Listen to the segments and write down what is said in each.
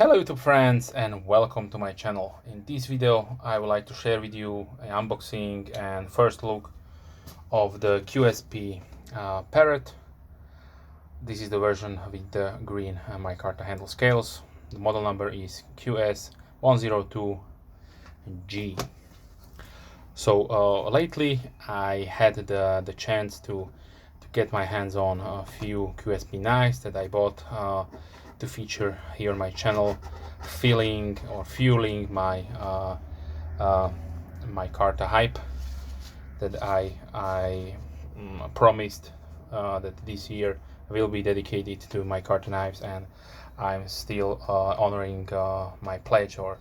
Hello YouTube friends and welcome to my channel. In this video I would like to share with you an unboxing and first look of the Qsp Parrot. This is the version with the green Micarta handle scales. The model number is QS102G. So lately I had the chance to get my hands on a few Qsp knives that I bought to feature here on my channel, fueling my Micarta hype that I promised that this year will be dedicated to Micarta knives, and I'm still honoring my pledge or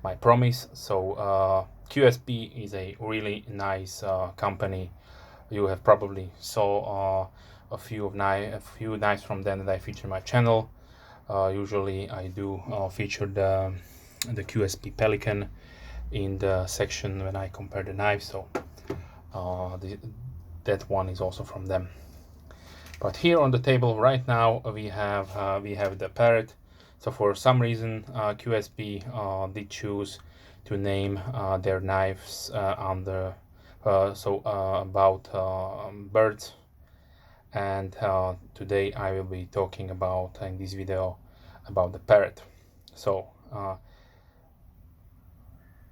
my promise. So Qsp is a really nice company. You have probably saw a few knives from them that I feature on my channel. Usually I do feature the Qsp Pelican in the section when I compare the knives, so that one is also from them. But here on the table right now we have the Parrot. So for some reason Qsp did choose to name their knives under about birds, and today I will be talking about in this video about the Parrot. So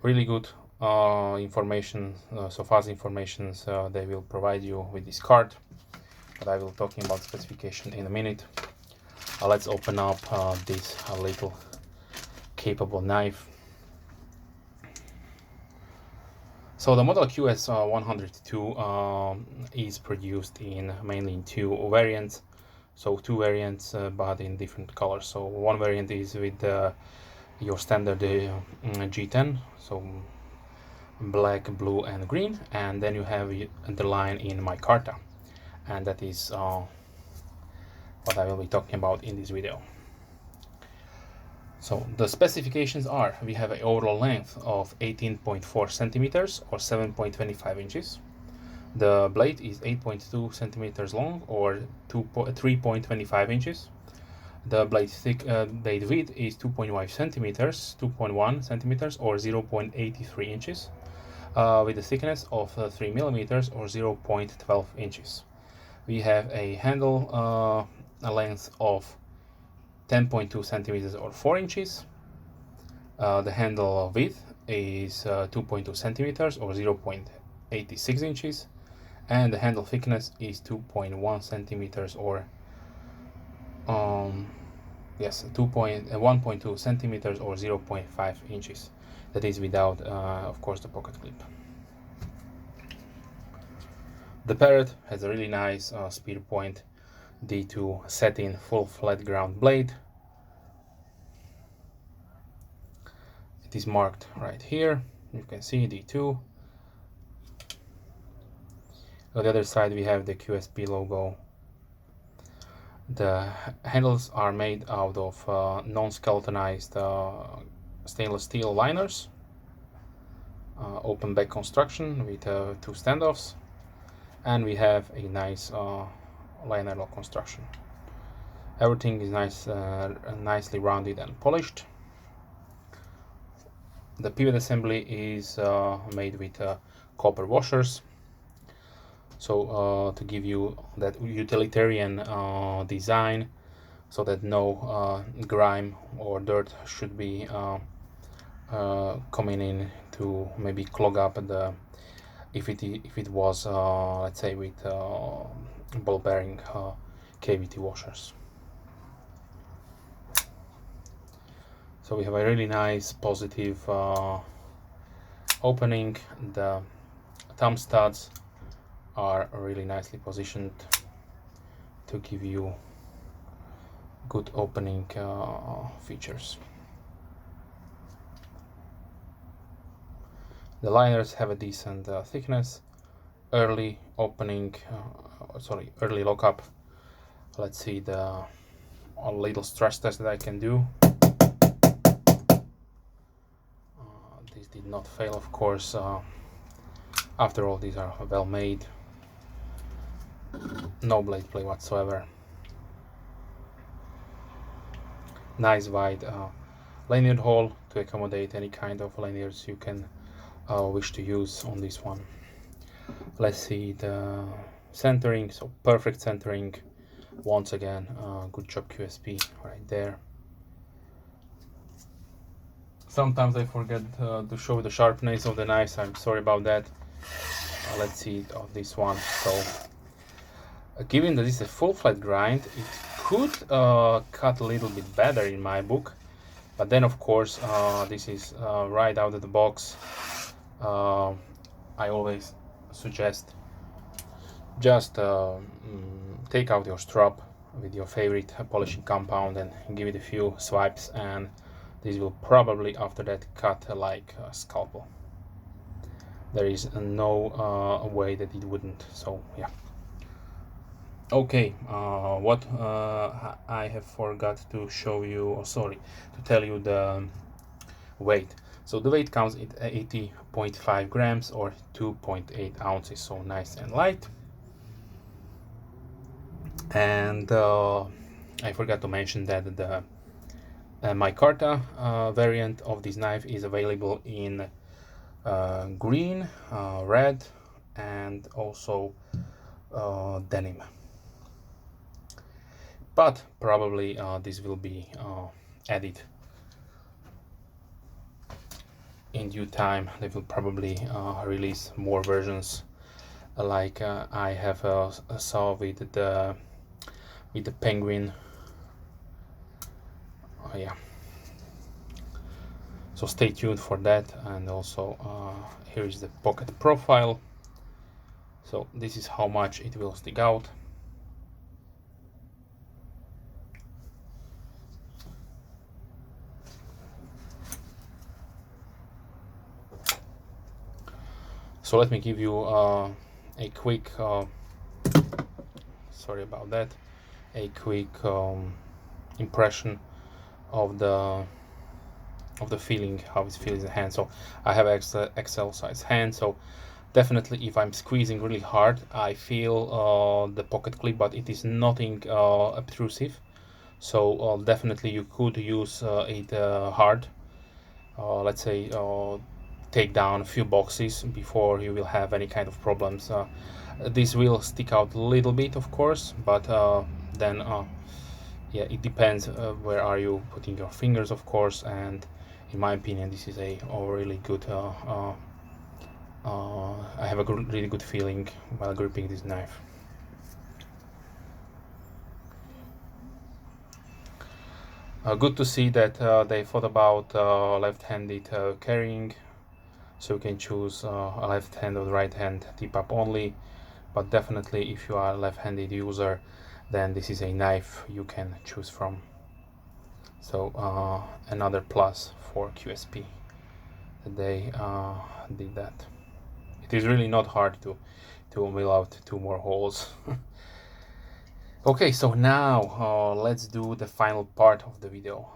really good information, so fast information they will provide you with this card, but I will talking about specification in a minute. Let's open up this little capable knife. So the model QS102 is produced mainly in two variants. So two variants, but in different colors. So one variant is with your standard G10, so black, blue, and green, and then you have the line in Micarta, and that is what I will be talking about in this video. So the specifications are: we have an overall length of 18.4 centimeters or 7.25 inches. The blade is 8.2 centimeters long or 3.25 inches. The blade width is 2.1 centimeters or 0.83 inches, with a thickness of 3 millimeters or 0.12 inches. We have a handle a length of 10.2 centimeters or 4 inches. The handle width is 2.2 centimeters or 0.86 inches, and the handle thickness is 2.1 centimeters or 1.2 centimeters or 0.5 inches. That is without of course the pocket clip. The Parrot has a really nice spear point D2 satin full flat ground blade. It is marked right here. You can see D2. On the other side we have the Qsp logo. The handles are made out of non-skeletonized stainless steel liners, open back construction with two standoffs, and we have a nice liner lock construction. Everything is nicely rounded and polished. The pivot assembly is made with copper washers, so to give you that utilitarian design, so that no grime or dirt should be coming in to maybe clog up the if it was let's say with ball bearing KVT washers. So we have a really nice positive opening. The thumb studs are really nicely positioned to give you good opening features. The liners have a decent thickness. Early lockup. Let's see the little stress test that I can do. This did not fail, of course. After all, these are well made. No blade play whatsoever. Nice wide lanyard hole to accommodate any kind of lanyards you can wish to use on this one. Let's see the centering. So perfect centering once again. Good job QSP right there. Sometimes I forget to show the sharpness of the knives. I'm sorry about that. Let's see of this one. So given that this is a full flat grind, it could cut a little bit better in my book, but then of course this is right out of the box. I always suggest just take out your strap with your favorite polishing compound and give it a few swipes, and this will probably after that cut like a scalpel. There is no way that it wouldn't. So yeah. Okay, what I have forgot to show you, or sorry, to tell you the weight. So the weight comes at 80.5 grams or 2.8 ounces, so nice and light. And I forgot to mention that the Micarta variant of this knife is available in green, red, and also denim. But probably this will be added in due time. They will probably release more versions, like I have saw with the penguin. Yeah. So stay tuned for that. And also here is the pocket profile. So this is how much it will stick out. So let me give you a quick, sorry about that, a quick impression of the feeling, how it feels in the hand. So I have XL size hand, so definitely if I'm squeezing really hard, I feel the pocket clip, but it is nothing obtrusive. So definitely you could use it hard. Let's say take down a few boxes before you will have any kind of problems. This will stick out a little bit, of course, but then yeah, it depends where are you putting your fingers, of course. And in my opinion, this is a really good I have a really good feeling while gripping this knife. Good to see that they thought about left-handed carrying, so you can choose a left hand or the right hand tip up only. But definitely if you are a left-handed user, then this is a knife you can choose from. So another plus for QSP that they did that. It is really not hard to mill out 2 more holes. Okay, so now let's do the final part of the video.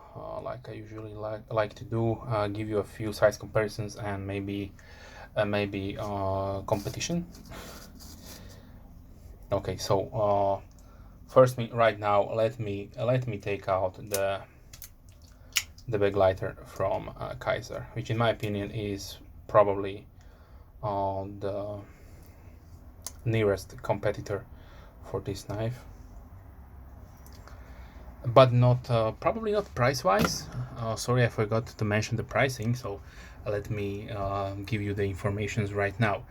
Like I usually like to do, give you a few size comparisons and maybe competition. Okay, so first, right now, let me take out the backlighter from Kaiser, which in my opinion is probably the nearest competitor for this knife, but not probably not price-wise. Sorry, I forgot to mention the pricing, so let me give you the information right now.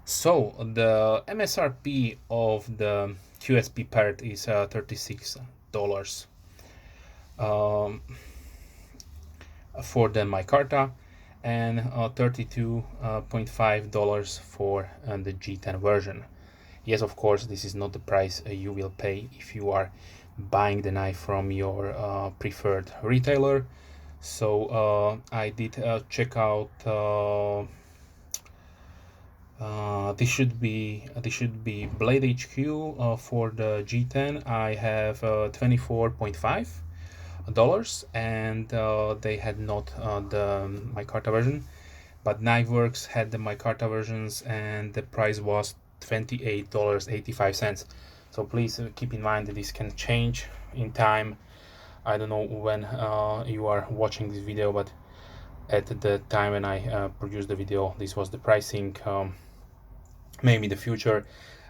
So the MSRP of the Qsp Parrot is $36 for the Micarta, and $32.5 for the G10 version. Yes, of course, this is not the price you will pay if you are buying the knife from your preferred retailer. So I did check out. This should be Blade HQ for the G10. I have $24.5, and they had not the Micarta version, but Knifeworks had the Micarta versions, and the price was $28.85. So please keep in mind that this can change in time. I don't know when you are watching this video, but at the time when I produced the video, this was the pricing. Maybe in the future,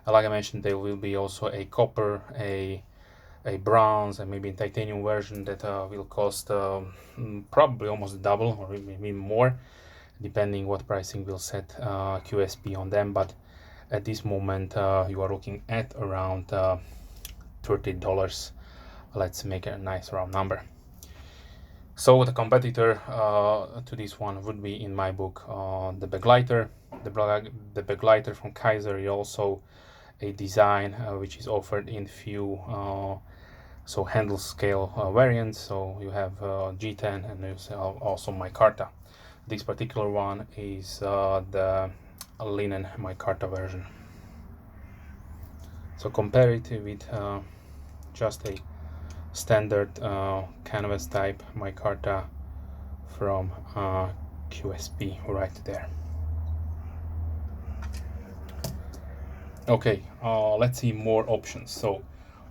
like I mentioned, there will be also a copper, a bronze, and maybe a titanium version that will cost probably almost double or maybe more, depending what pricing will set QSP on them. But at this moment, you are looking at around $30. Let's make a nice round number. So the competitor to this one would be, in my book, the Backlighter. The Backlighter from Kaiser is also a design which is offered in few so handle scale variants. So you have G10 and there's also Micarta. This particular one is the linen Micarta version. So compare it with just a standard canvas type Micarta from Qsp right there. Okay, let's see more options. So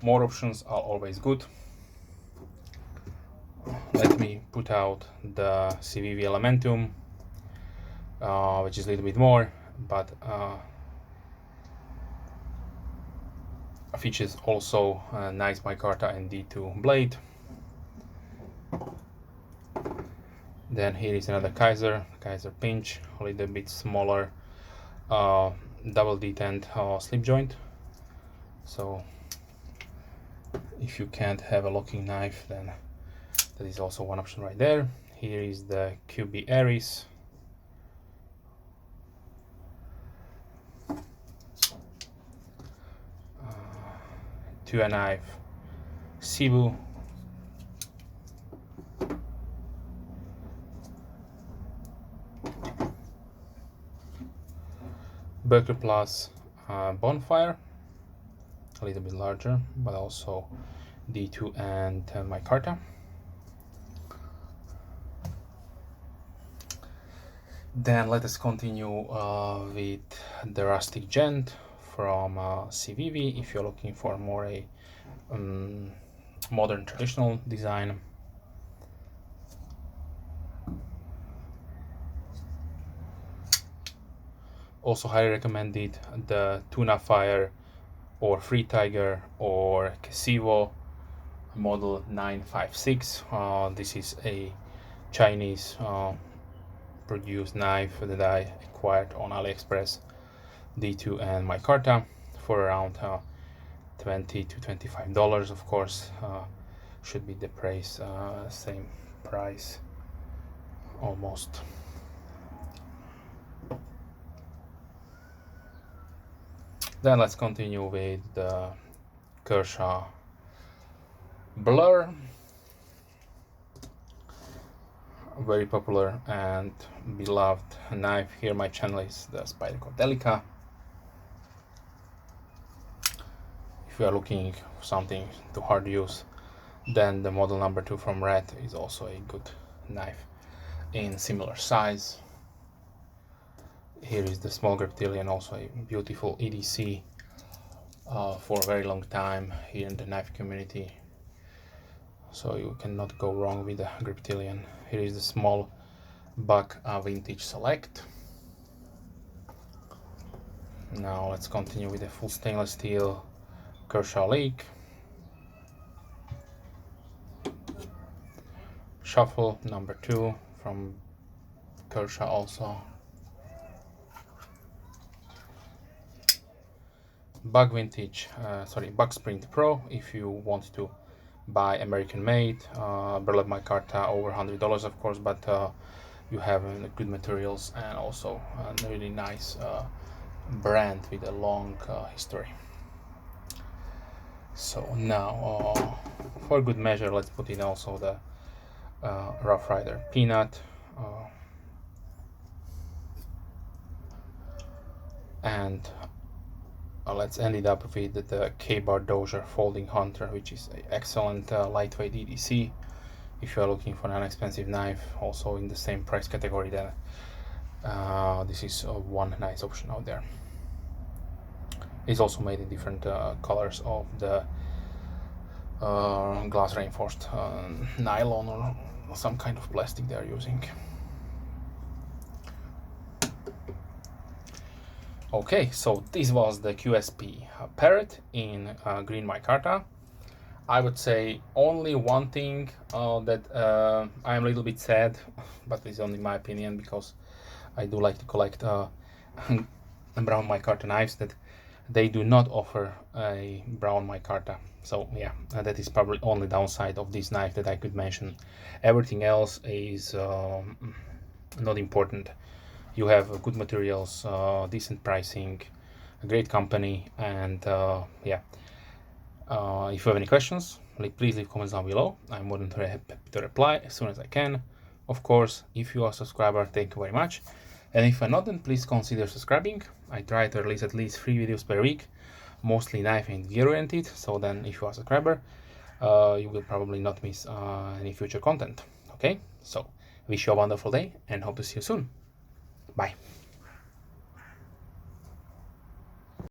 more options are always good. Let me put out the CVV Elementum, which is a little bit more, but features also a nice Micarta and D2 blade. Then here is another Kaiser Pinch, a little bit smaller, double detent slip joint. So if you can't have a locking knife, then that is also one option right there. Here is the QB Aries. To a knife Cebu. Berkeley Plus Bonfire, a little bit larger, but also D2 and Micarta. Then let us continue with the Rustic Gent from CVV, if you're looking for more a modern traditional design. Also highly recommended the Tuna Fire or Free Tiger or Qsp model 956. This is a Chinese produced knife that I acquired on AliExpress, D2 and Micarta, for around $20 to $25. Of course, should be the price, same price almost. Then let's continue with the Kershaw Blur. Very popular and beloved knife here. My channel is the Spyderco Delica. If you are looking for something to hard use, then the model number 2 from Red is also a good knife in similar size. Here is the small griptilian, also a beautiful EDC for a very long time here in the knife community. So you cannot go wrong with the griptilian. Here is the small Buck Vintage Select. Now let's continue with the full stainless steel Kershaw Lake. Shuffle number 2 from Kershaw also. Buck Sprint Pro if you want to buy American made. Burlap Micarta over $100 of course, but you have good materials and also a really nice brand with a long history. So now for good measure, let's put in also the Rough Rider Peanut, and let's end it up with the K-Bar Dozier Folding Hunter, which is an excellent lightweight EDC. If you are looking for an inexpensive knife, also in the same price category, then this is one nice option out there. It's also made in different colors of the glass reinforced nylon or some kind of plastic they are using. Okay, so this was the Qsp Parrot in green micarta. I would say only one thing that I'm a little bit sad, but it's only my opinion because I do like to collect brown micarta knives, that they do not offer a brown micarta. So yeah, that is probably only downside of this knife that I could mention. Everything else is not important. You have good materials, decent pricing, a great company, and yeah. If you have any questions, please leave comments down below. I'm more than happy to reply as soon as I can. Of course, if you are a subscriber, thank you very much. And if you're not, then please consider subscribing. I try to release at least 3 videos per week, mostly knife and gear oriented. So then if you are a subscriber, you will probably not miss any future content. Okay, so wish you a wonderful day and hope to see you soon. Bye.